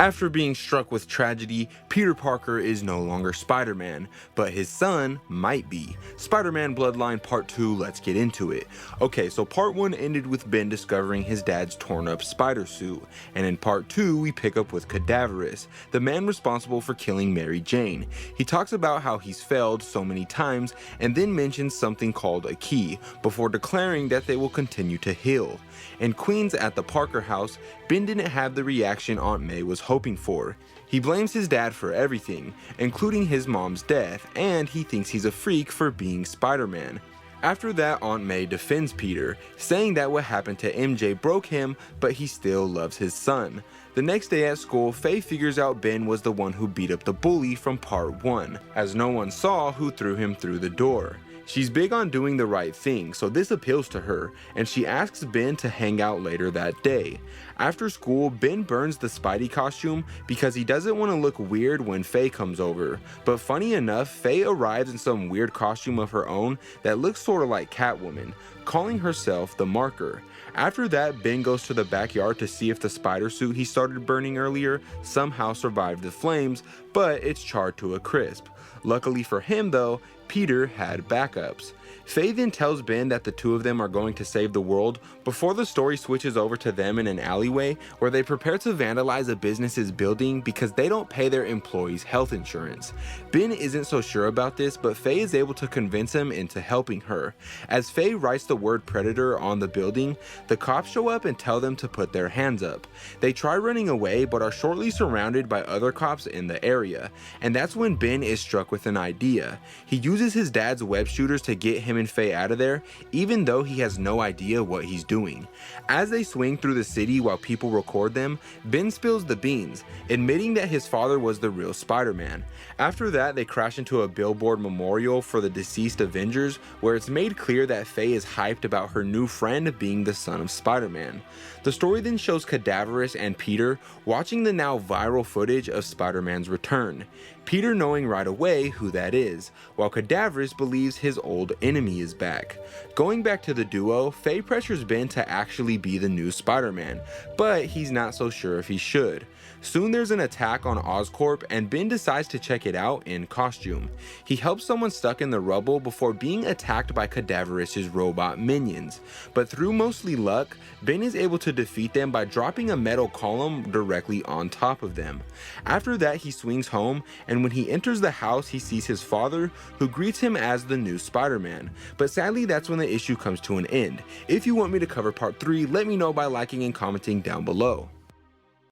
After being struck with tragedy, Peter Parker is no longer Spider-Man, but his son might be. Spider-Man Bloodline Part 2, let's get into it. Okay, so Part 1 ended with Ben discovering his dad's torn up spider suit, and in Part 2 we pick up with Cadaverous, the man responsible for killing Mary Jane. He talks about how he's failed so many times and then mentions something called a key, before declaring that they will continue to heal. In Queens at the Parker house, Ben didn't have the reaction Aunt May was hoping for. He blames his dad for everything, including his mom's death, and he thinks he's a freak for being Spider-Man. After that, Aunt May defends Peter, saying that what happened to MJ broke him, but he still loves his son. The next day at school, Faye figures out Ben was the one who beat up the bully from Part 1, as no one saw who threw him through the door. She's big on doing the right thing, so this appeals to her, and she asks Ben to hang out later that day. After school, Ben burns the Spidey costume because he doesn't want to look weird when Faye comes over. But funny enough, Faye arrives in some weird costume of her own that looks sorta like Catwoman, calling herself the Marker. After that, Ben goes to the backyard to see if the spider suit he started burning earlier somehow survived the flames, but it's charred to a crisp. Luckily for him though, Peter had backups. Faye then tells Ben that the two of them are going to save the world before the story switches over to them in an alleyway where they prepare to vandalize a business's building because they don't pay their employees health insurance. Ben isn't so sure about this, but Faye is able to convince him into helping her. As Faye writes the word predator on the building, the cops show up and tell them to put their hands up. They try running away but are shortly surrounded by other cops in the area, and that's when Ben is struck with an idea. He uses his dad's web shooters to get him and Faye out of there, even though he has no idea what he's doing. As they swing through the city while people record them, Ben spills the beans, admitting that his father was the real Spider-Man. After that, they crash into a billboard memorial for the deceased Avengers, where it's made clear that Faye is hyped about her new friend being the son of Spider-Man. The story then shows Cadaverous and Peter watching the now viral footage of Spider-Man's return, Peter knowing right away who that is, while Cadaverous believes his old enemy is back. Going back to the duo, Faye pressures Ben to actually be the new Spider-Man, but he's not so sure if he should. Soon there's an attack on Oscorp and Ben decides to check it out in costume. He helps someone stuck in the rubble before being attacked by Cadaverous's robot minions, but through mostly luck, Ben is able to defeat them by dropping a metal column directly on top of them. After that, he swings home, and when he enters the house he sees his father, who greets him as the new Spider-Man, but sadly that's when the issue comes to an end. If you want me to cover part 3, let me know by liking and commenting down below.